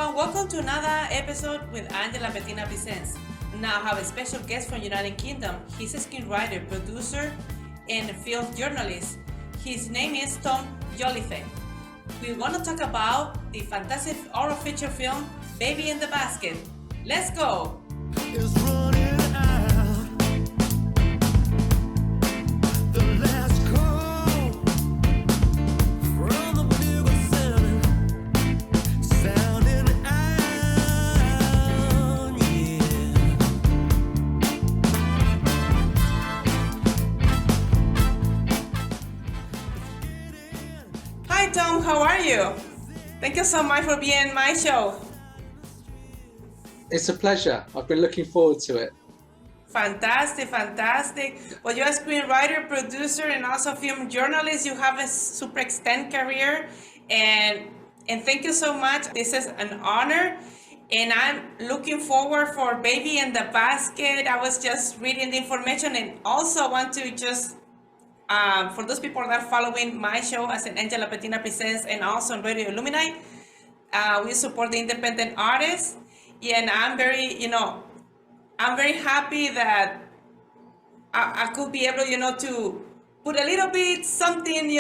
everyone, welcome to another episode with Angela Lapetina Presents. Now I have a special guest from United Kingdom. He's a screenwriter, producer, and film journalist. His name is Tom Jolliffe. We're going to talk about the fantastic horror feature film, Baby in the Basket. Let's go! Is running out. The last call from the bugle sounding out, yeah. Hi Tom, how are you? Thank you so much for being in my show. It's a pleasure. I've been looking forward to it. Fantastic. Well, you're a screenwriter, producer, and also film journalist. You have a super extended career, and thank you so much. This is an honor, and I'm looking forward for Baby in the Basket. I was just reading the information, and also want to just for those people that are following my show as an Angela Lapetina Presents and also on Radio Illuminate, we support the independent artists. Yeah, and I'm very happy that I could be able, to put a little bit something,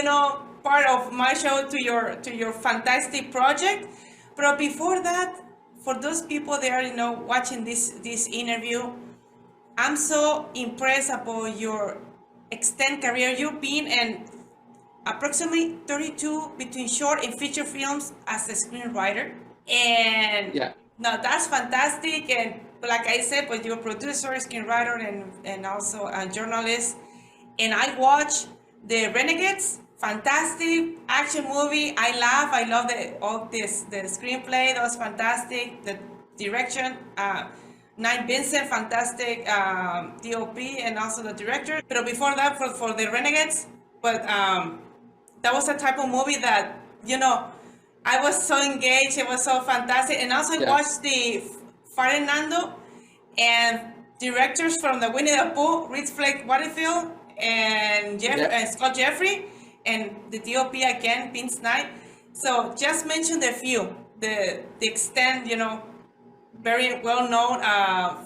part of my show to your fantastic project. But before that, for those people that are, watching this interview, I'm so impressed about your extended career. You've been in approximately 32 between short and feature films as a screenwriter. And Yeah. no, that's fantastic. And like I said, but you're a producer, screenwriter, and also a journalist. And I watched The Renegades, fantastic action movie. I love the screenplay. That was fantastic. The direction, Knight Vincent, fantastic DOP, and also the director. But before that, for The Renegades, that was a type of movie that, I was so engaged. It was so fantastic. And also I watched the Fernando and directors from the Winnie the Pooh, Rich Flake Waterfield and Scott Jeffrey, and the DOP again, Vince Knight. So just mention the few, the extent, very well-known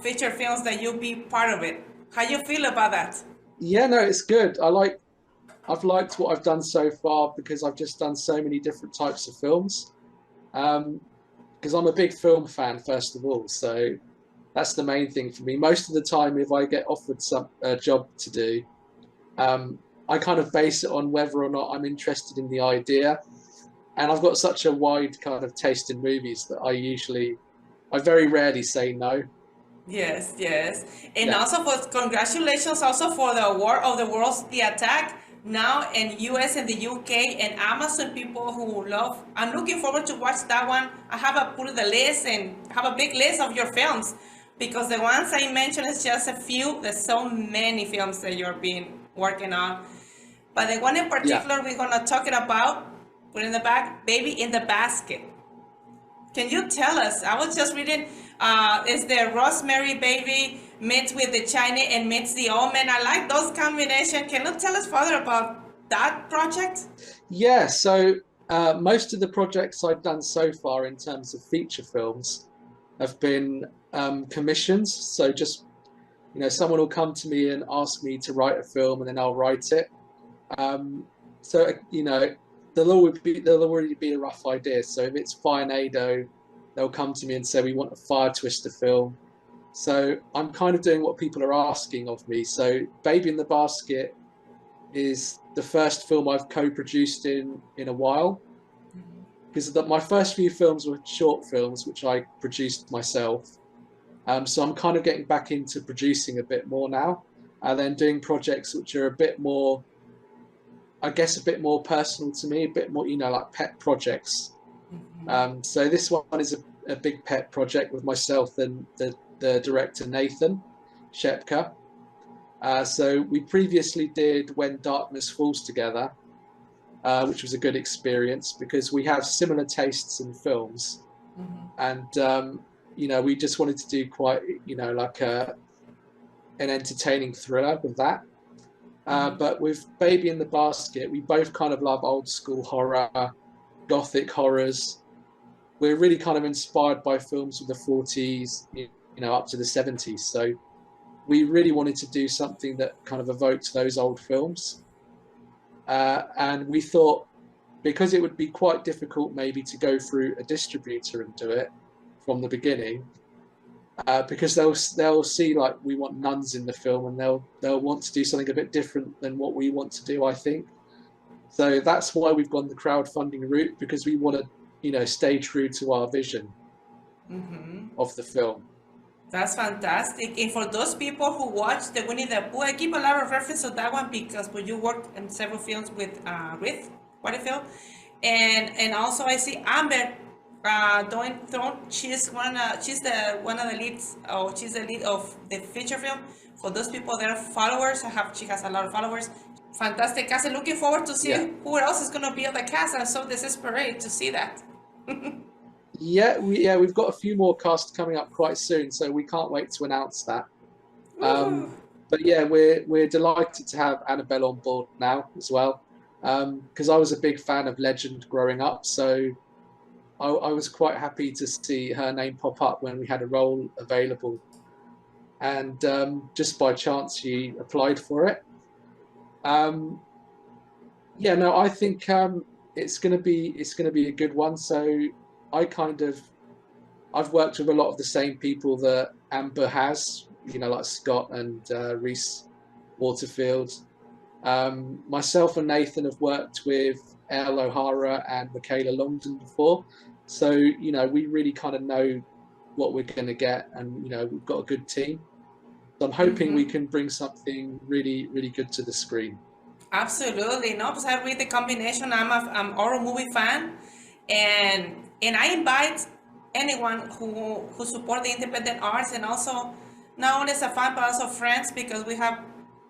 feature films that you'll be part of it. How you feel about that? Yeah, no, it's good. I've liked what I've done so far because I've just done so many different types of films. Because I'm a big film fan, first of all, so that's the main thing for me. Most of the time, if I get offered a job to do, I kind of base it on whether or not I'm interested in the idea. And I've got such a wide kind of taste in movies that I very rarely say no. Yes. And also congratulations also for the award of the World's The Attack. Now in US and the UK and Amazon, people who love. I'm looking forward to watch that one. I have put the list and have a big list of your films, because the ones I mentioned is just a few. There's so many films that you're working on. But the one in particular we're gonna talk about, put in the back, Baby in the Basket. Can you tell us? I was just reading, is the Rosemary Baby meets with the Chinese and meets the Omen. I like those combinations. Can you tell us further about that project? Yeah, so most of the projects I've done so far in terms of feature films have been commissions. So just, someone will come to me and ask me to write a film, and then I'll write it. There'll already be a rough idea. So if it's Firenado, they'll come to me and say, we want a fire twister film. So I'm kind of doing what people are asking of me. So Baby in the Basket is the first film I've co-produced in a while. Because my first few films were short films, which I produced myself. So I'm kind of getting back into producing a bit more now. And then doing projects which are a bit more personal to me, a bit more, like pet projects. So this one is a big pet project with myself and the director Nathan Shepka. So we previously did When Darkness Falls together, which was a good experience because we have similar tastes in films. And we just wanted to do quite like an entertaining thriller with that. But with Baby in the Basket, we both kind of love old school horror, gothic horrors, we're really kind of inspired by films of the 40s, up to the 70s. So we really wanted to do something that kind of evoked those old films. And we thought, because it would be quite difficult maybe to go through a distributor and do it from the beginning, because they'll see like we want nuns in the film, and they'll want to do something a bit different than what we want to do, I think. So that's why we've gone the crowdfunding route, because we want to, stay true to our vision of the film. That's fantastic. And for those people who watch the Winnie the Pooh, I give a lot of reference to that one because when you worked in several films with Ruth Waterfield, and also I see Amber Doig-Thorne. She's one of the leads, or she's the lead of the feature film. For those people that are followers, she has a lot of followers. Fantastic cast. Looking forward to see who else is going to be on the cast. I'm so desperate to see that. We've got a few more casts coming up quite soon, so we can't wait to announce that. But yeah, we're delighted to have Annabelle on board now as well, because I was a big fan of Legend growing up, so I was quite happy to see her name pop up when we had a role available, and just by chance she applied for it. I think it's going to be a good one. So I've worked with a lot of the same people that Amber has, like Scott and Reese Waterfield. Myself and Nathan have worked with Elle O'Hara and Michaela Longdon before, so we really kind of know what we're going to get, and we've got a good team. So I'm hoping we can bring something really, really good to the screen. Absolutely. No, because I read the combination. I'm a horror movie fan, and I invite anyone who support the independent arts, and also not only as a fan but also friends, because we have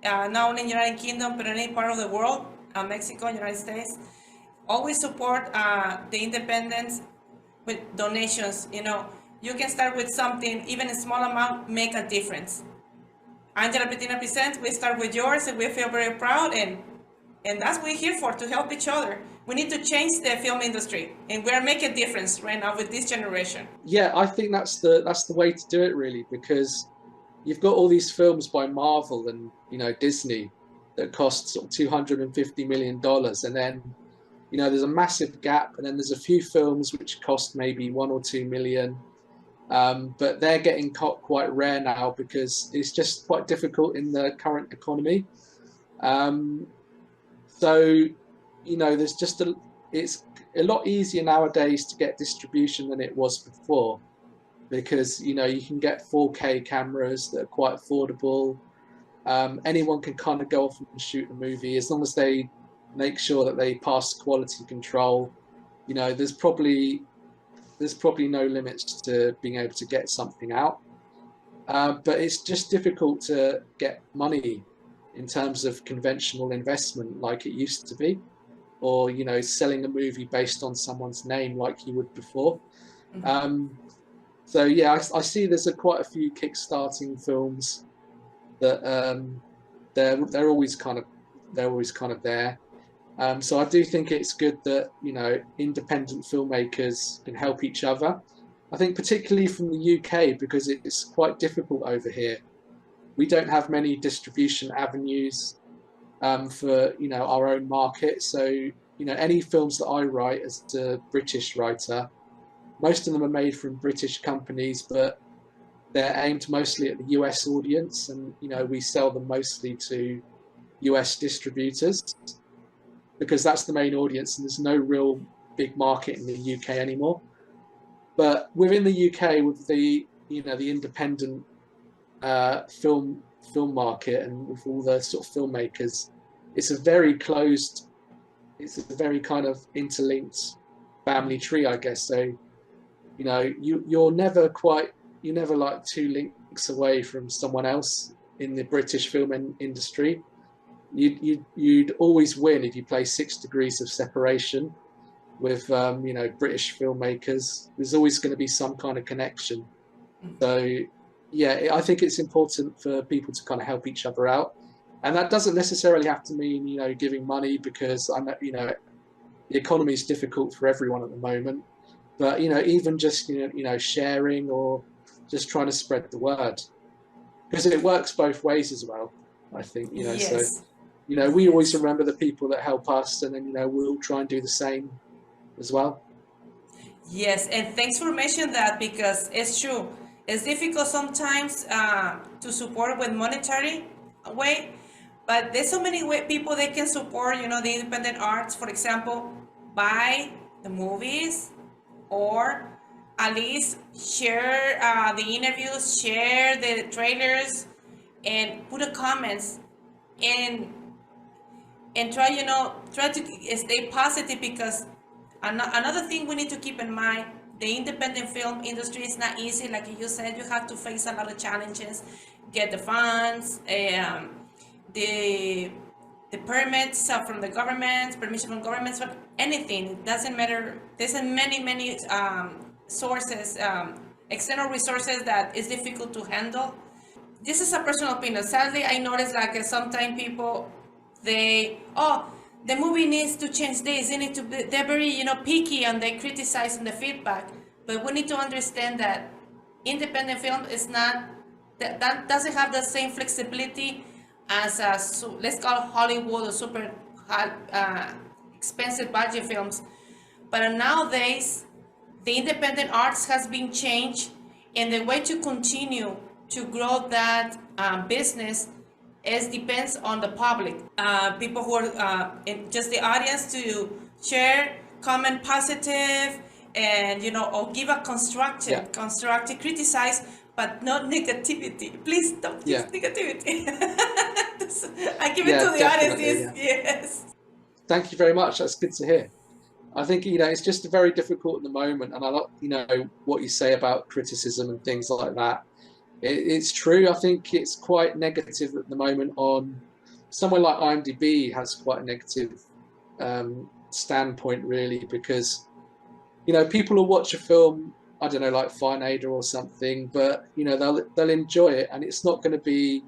not only in United Kingdom but in any part of the world, Mexico, United States, always support the independents with donations. You can start with something, even a small amount, make a difference. Angela Lapetina presents. We start with yours, and we feel very proud, and that's what we're here for, to help each other. We need to change the film industry, and we're making a difference right now with this generation. Yeah, I think that's the way to do it, really, because you've got all these films by Marvel and Disney that cost sort of $250 million, and then there's a massive gap, and then there's a few films which cost maybe 1 or 2 million. But they're getting quite rare now because it's just quite difficult in the current economy. There's just it's a lot easier nowadays to get distribution than it was before, because you can get 4K cameras that are quite affordable. Anyone can kind of go off and shoot a movie as long as they make sure that they pass quality control. There's probably no limits to being able to get something out, but it's just difficult to get money in terms of conventional investment like it used to be, or selling a movie based on someone's name like you would before. I see there's quite a few kickstarting films that they're always kind of there. So I do think it's good that independent filmmakers can help each other. I think particularly from the UK, because it's quite difficult over here. We don't have many distribution avenues for our own market. So any films that I write as a British writer, most of them are made from British companies, but they're aimed mostly at the US audience, and we sell them mostly to US distributors, because that's the main audience, and there's no real big market in the UK anymore. But within the UK, with the the independent film market, and with all the sort of filmmakers, it's a very closed, it's a very kind of interlinked family tree, I guess. So you're never like 2 links away from someone else in the British film industry. You'd always win if you play 6 degrees of separation with British filmmakers. There's always going to be some kind of connection. So yeah, I think it's important for people to kind of help each other out, and that doesn't necessarily have to mean giving money, because I know the economy is difficult for everyone at the moment. But even just sharing or just trying to spread the word, because it works both ways as well. I think so. Yes. We always Yes. remember the people that help us, and then we'll try and do the same as well. Yes, and thanks for mentioning that, because it's true. It's difficult sometimes to support with monetary way, but there's so many people that can support, the independent arts. For example, buy the movies, or at least share the interviews, share the trailers, and put the comments, and try to stay positive, because another thing we need to keep in mind, the independent film industry is not easy. Like you said, you have to face a lot of challenges, get the funds, the permits from the government, permission from governments, for anything. It doesn't matter. There's many sources, external resources, that is difficult to handle. This is a personal opinion. Sadly, I notice, like, sometimes people, the movie needs to change this. They need to be, they're very, picky, and they criticize on the feedback. But we need to understand that independent film is not, that doesn't have the same flexibility as let's call Hollywood or super expensive budget films. But nowadays, the independent arts has been changed, and the way to continue to grow that business is depends on the public, people who are just the audience, to share, comment positive, and or give a constructive, criticize, but not negativity. Please don't use negativity. I give it to the audience. Yes. Thank you very much. That's good to hear. I think it's just very difficult at the moment, and I like what you say about criticism and things like that. It's true. I think it's quite negative at the moment. On somewhere like IMDb has quite a negative standpoint, really, because people will watch a film, I don't know, like Fine Ada or something, but they'll enjoy it, and it's not going to be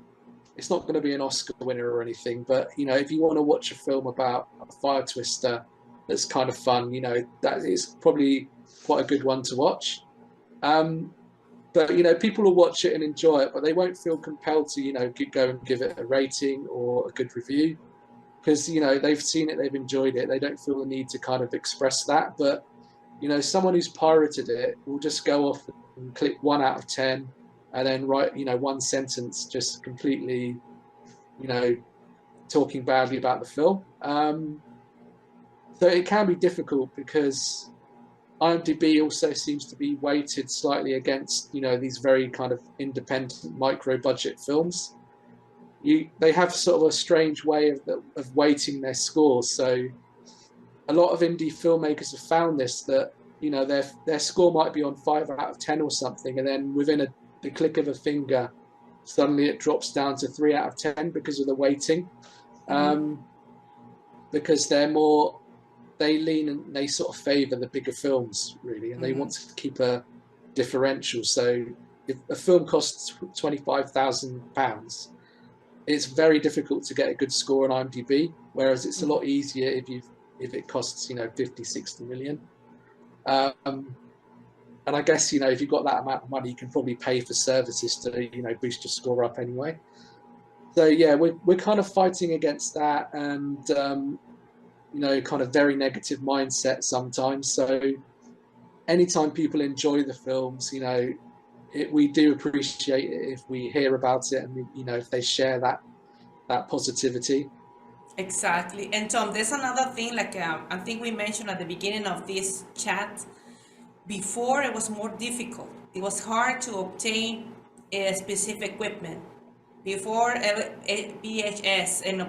an Oscar winner or anything. But if you want to watch a film about a fire twister that's kind of fun, that is probably quite a good one to watch. But people will watch it and enjoy it, but they won't feel compelled to go and give it a rating or a good review, because they've seen it, they've enjoyed it, they don't feel the need to kind of express that. But someone who's pirated it will just go off and click 1 out of 10, and then write one sentence just completely talking badly about the film. So it can be difficult, because IMDb also seems to be weighted slightly against these very kind of independent micro budget films. They have sort of a strange way of weighting their scores. So a lot of indie filmmakers have found this, that their score might be on 5 out of 10 or something, and then within the click of a finger, suddenly it drops down to 3 out of 10 because of the weighting. Because they lean and they sort of favour the bigger films, really, and they want to keep a differential. So if a film costs £25,000, it's very difficult to get a good score on IMDb, whereas it's a lot easier if it costs 50, 60 million. And I guess if you've got that amount of money, you can probably pay for services to boost your score up anyway. So yeah, we're kind of fighting against that, and kind of very negative mindset sometimes. So anytime people enjoy the films, we do appreciate it if we hear about it, and if they share that positivity. Exactly. And Tom, there's another thing, like I think we mentioned at the beginning of this chat. Before, it was more difficult. It was hard to obtain a specific equipment. Before VHS, and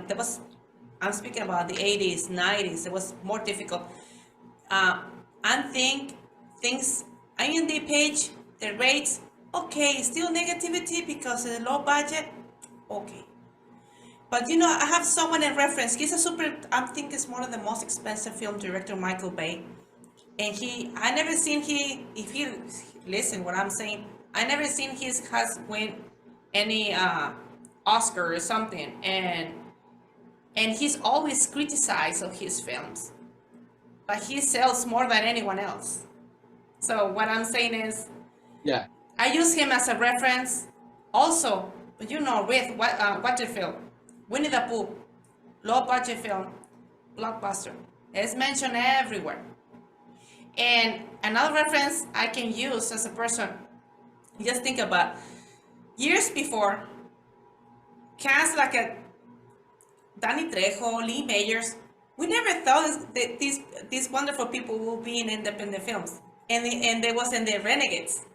I'm speaking about the 80s, 90s, it was more difficult. I think things, IMDb page, the rates, okay, still negativity because of the low budget, okay. But I have someone in reference. He's I think it's one of the most expensive film director, Michael Bay. And I never seen if he listen what I'm saying, I never seen has win any Oscar or something, and he's always criticized of his films, but he sells more than anyone else. So what I'm saying is, Yeah, I use him as a reference. Also, with what budget film, Winnie the Pooh, low budget film, blockbuster. It's mentioned everywhere. And another reference I can use as a person, just think about years before, cast like a Danny Trejo, Lee Mayers. We never thought that these wonderful people will be in independent films, and they was in the Renegades.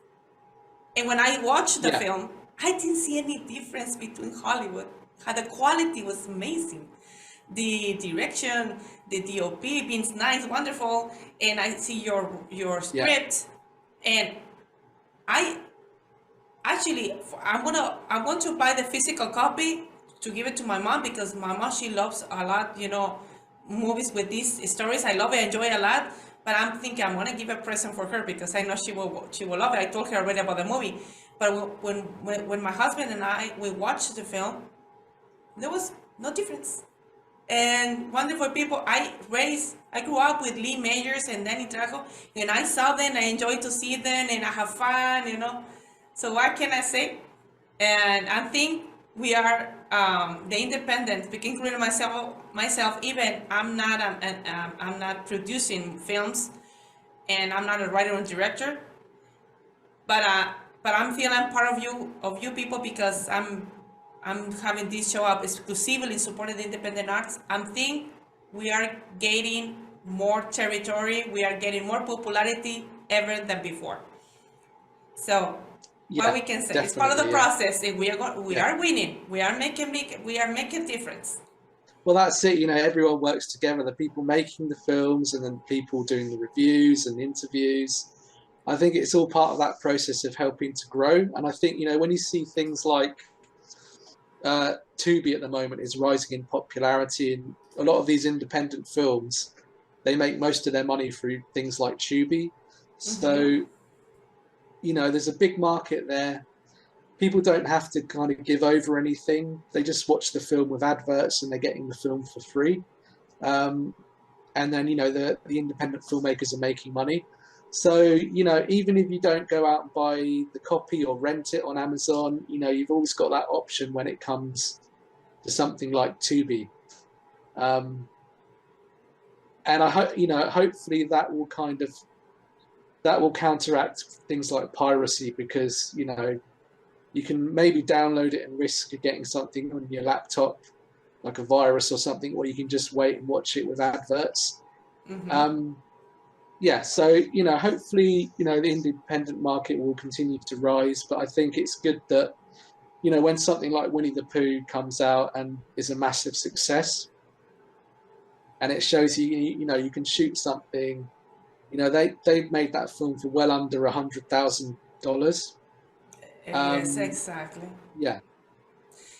And when I watched the yeah, film, I didn't see any difference between Hollywood. How the quality was amazing. The direction, the DOP being nice, wonderful, and I see your yeah, script, and I actually I want to buy the physical copy to give it to my mom, because my mom, she loves a lot, movies with these stories. I love it, enjoy it a lot. But I'm thinking I'm gonna give a present for her, because I know she will love it. I told her already about the movie. But when my husband and we watched the film, there was no difference. And wonderful people. I grew up with Lee Mayers and Danny Trejo, and I saw them. I enjoyed to see them, and I have fun. So what can I say? And I think we are the independent, including myself. Even I'm not producing films, and I'm not a writer or director. But I'm feeling part of you people, because I'm having this show up exclusively supporting the independent arts. I think we are gaining more territory. We are getting more popularity ever than before. So what yeah, we can say, it's part of the definitely. Yeah, process. And we yeah. are winning. We are making difference. Well, that's it. Everyone works together. The people making the films, and then people doing the reviews and interviews. I think it's all part of that process of helping to grow. And I think when you see things like Tubi at the moment is rising in popularity, and a lot of these independent films, they make most of their money through things like Tubi. Mm-hmm. So there's a big market there. People don't have to kind of give over anything. They just watch the film with adverts, and they're getting the film for free. Um, and then the independent filmmakers are making money. So even if you don't go out and buy the copy or rent it on Amazon, you've always got that option when it comes to something like Tubi. Um, and I hope hopefully that will counteract things like piracy, because you can maybe download it and risk getting something on your laptop, like a virus or something, or you can just wait and watch it with adverts. Mm-hmm. Um, yeah, so hopefully the independent market will continue to rise, but I think it's good that when something like Winnie the Pooh comes out and is a massive success, and it shows you can shoot something. They made that film for well under $100,000. Yes, Um, exactly. yeah,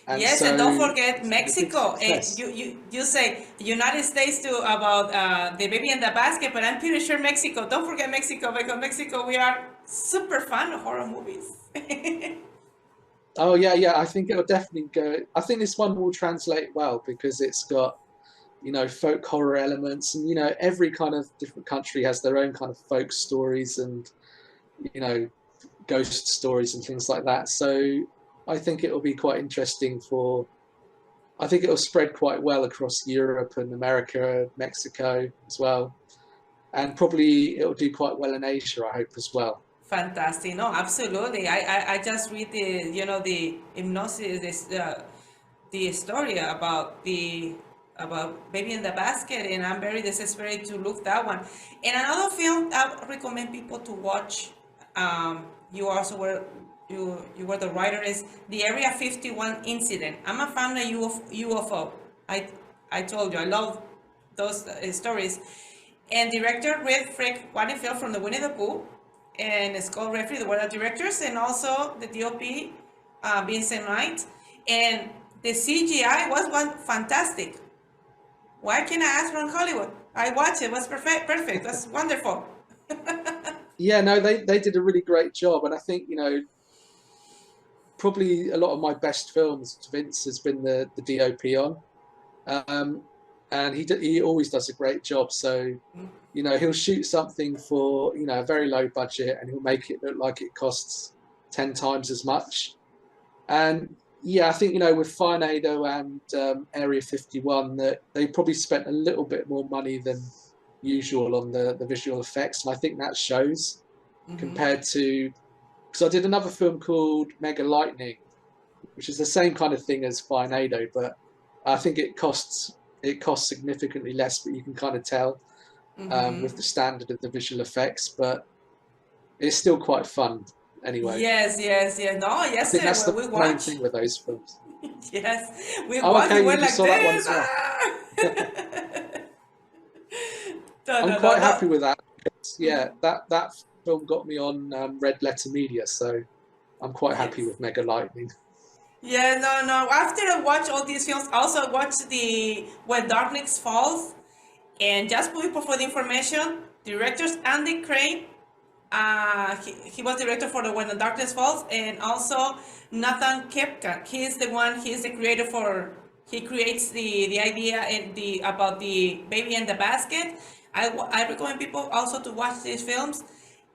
and Yes, and so don't forget it's been a big Mexico. success. You say United States too about the baby in the basket, but I'm pretty sure Mexico. Don't forget Mexico, because Mexico, we are super fan of horror movies. Oh yeah, I think it'll definitely go. I think this one will translate well, because it's got folk horror elements, and every kind of different country has their own kind of folk stories, and you know ghost stories and things like that. So I think it will be quite interesting for. I think it will spread quite well across Europe and America, Mexico as well, and probably it will do quite well in Asia, I hope, as well. Fantastic. No, absolutely. I just read the hypnosis, the story about baby in the basket, and I'm very desperate to look that one. And another film I recommend people to watch. You also were you were the writer, is the Area 51 incident. I'm a fan of UFO. I told you I love those stories. And director Red Frick Waddingfield from the Winnie the Pooh, and Scott Redfield, the were the directors, and also the DOP, Vincent Knight. And the CGI was one fantastic. Why can't I ask from Hollywood? I watched it. It was perfect. That's wonderful. Yeah, no, they did a really great job, and I think probably a lot of my best films, Vince, has been the DOP on. Um, and he always does a great job. So, you know, he'll shoot something for, you know, a very low budget, and he'll make it look like it costs 10 times as much. And yeah, I think, you know, with Firenado and Area 51, that they probably spent a little bit more money than usual on the visual effects, and I think that shows compared to, because I did another film called Mega Lightning, which is the same kind of thing as Firenado, but I think it costs significantly less, but you can kind of tell with the standard of the visual effects, but it's still quite fun anyway. Yes. No, I think that's the we main watch. thing with those films. Yes, we Oh, watch. okay, We you went like saw that one as this. well. No, I'm quite no. happy with that. Yeah, that film got me on Red Letter Media, so I'm quite happy Yes. with Mega Lightning. Yeah, no. After I watch all these films, I also watch the When Darkness Falls, and just for the information, directors Andy Crane. He was director for the When the Darkness Falls, and also Nathan Kepka. He's the creator for. He creates the idea and about the baby in the basket. I recommend people also to watch these films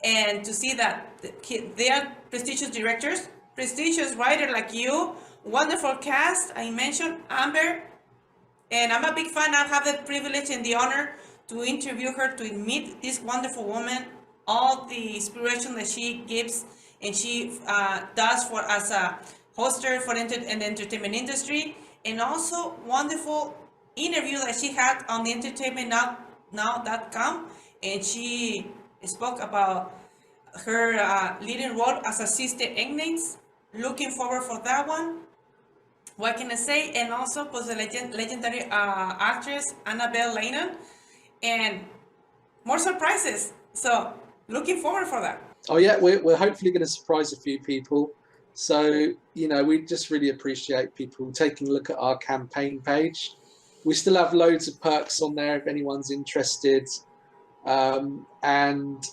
and to see that they are prestigious directors, prestigious writer like you, wonderful cast. I mentioned Amber, and I'm a big fan. I have the privilege and the honor to interview her, to meet this wonderful woman, all the inspiration that she gives and she does for as a hoster for the entertainment industry, and also wonderful interview that she had on the entertainmentnow.com, and she spoke about her leading role as a sister Agnes. Looking forward for that one. What can I say? And also was the legendary actress Annabelle Lanyon, and more surprises. So looking forward for that. Oh yeah, we're hopefully going to surprise a few people. So, you know, we just really appreciate people taking a look at our campaign page. We still have loads of perks on there if anyone's interested. And,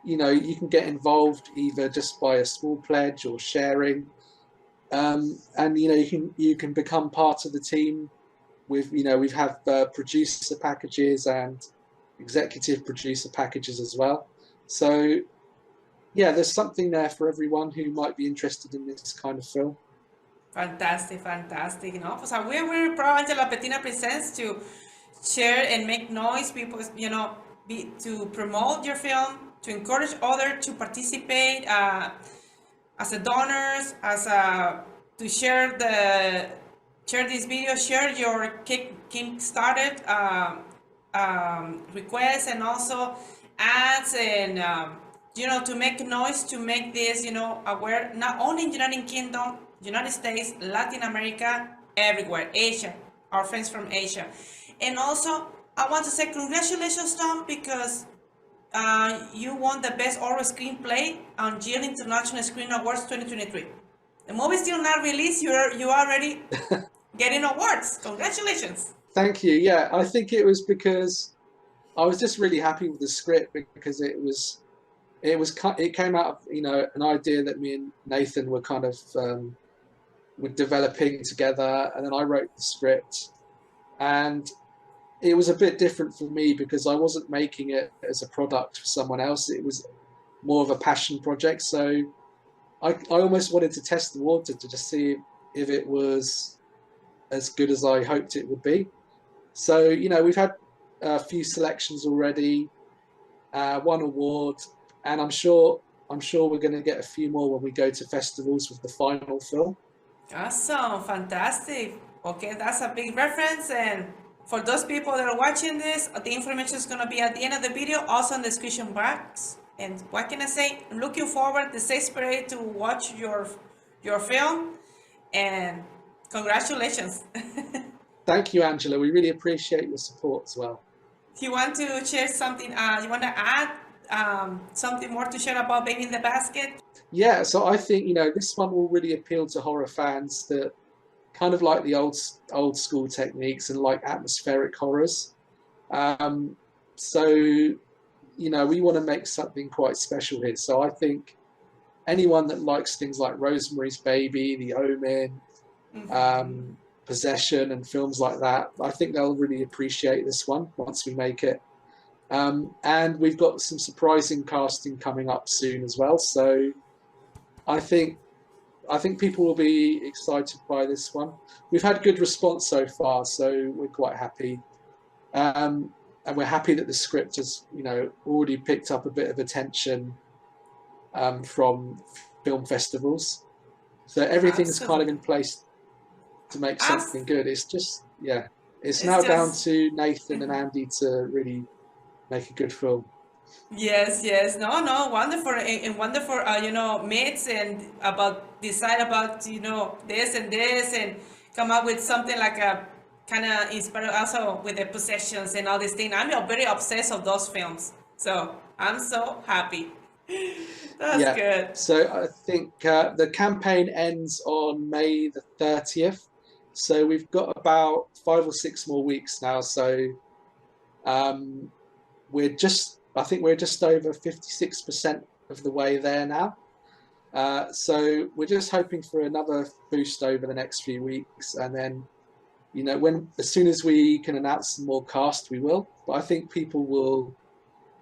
you know, you can get involved either just by a small pledge or sharing. And, you know, you can become part of the team with, you know, we've had producer packages and executive producer packages as well. So, yeah, there's something there for everyone who might be interested in this kind of film. Fantastic. You know, so we're very proud. Angela Lapetina presents to share and make noise. People, you know, to promote your film, to encourage others to participate as a donors, to share this video, share your Kickstarted requests, and also ads, and you know, to make noise, to make this, you know, aware, not only in United Kingdom, United States, Latin America, everywhere, Asia, our friends from Asia. And also, I want to say congratulations, Tom, because you won the Best Horror Screenplay on Yale International Screen Awards 2023. The movie's still not released. You already getting awards. Congratulations. Thank you. Yeah, I think it was because I was just really happy with the script, because it came out of, you know, an idea that me and Nathan were kind of were developing together, and then I wrote the script, and it was a bit different for me because I wasn't making it as a product for someone else. It was more of a passion project. So I almost wanted to test the water to just see if it was as good as I hoped it would be. So, you know, we've had a few selections already, one award, and I'm sure we're going to get a few more when we go to festivals with the final film. Awesome, fantastic. Okay, that's a big reference, and for those people that are watching this, the information is going to be at the end of the video, also in the description box. And what can I say? Looking forward to stay inspired to watch your film, and congratulations. Thank you, Angela. We really appreciate your support as well. Do you want to share something? You want to add something more to share about Baby in the Basket? Yeah, so I think, you know, this one will really appeal to horror fans that kind of like the old school techniques and like atmospheric horrors. So, you know, we want to make something quite special here. So I think anyone that likes things like Rosemary's Baby, The Omen, Possession and films like that. I think they'll really appreciate this one once we make it. And we've got some surprising casting coming up soon as well. So I think people will be excited by this one. We've had good response so far, so we're quite happy. And we're happy that the script has, already picked up a bit of attention from film festivals. So everything's kind of in place to make something good. It's just, it's now down to Nathan and Andy to really make a good film. Yes, no, wonderful and wonderful, mates and decide about, this and this and come up with something like a kind of inspired also with the possessions and all these things. I'm very obsessed of those films, so I'm so happy. That's good. So I think the campaign ends on May the 30th. So we've got about 5 or 6 more weeks now. So we're just over 56% of the way there now. So we're just hoping for another boost over the next few weeks, and then, as soon as we can announce some more cast, we will. But I think people will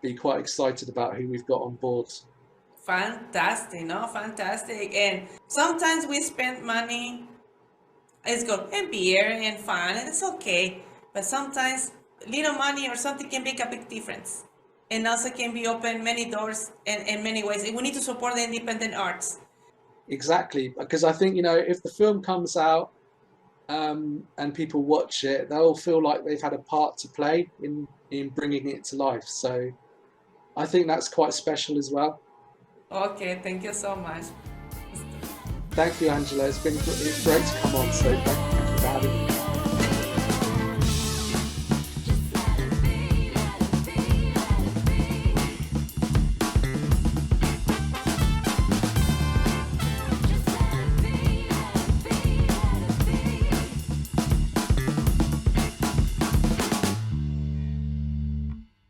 be quite excited about who we've got on board. Fantastic, fantastic. And sometimes we spend money, it's good, and beer and fun, and it's okay. But sometimes little money or something can make a big difference. And also can be open many doors in many ways. And we need to support the independent arts. Exactly, because I think, if the film comes out and people watch it, they'll feel like they've had a part to play in bringing it to life. So I think that's quite special as well. Okay, thank you so much. Thank you, Angela. It's been great to come on, so thank you for having me.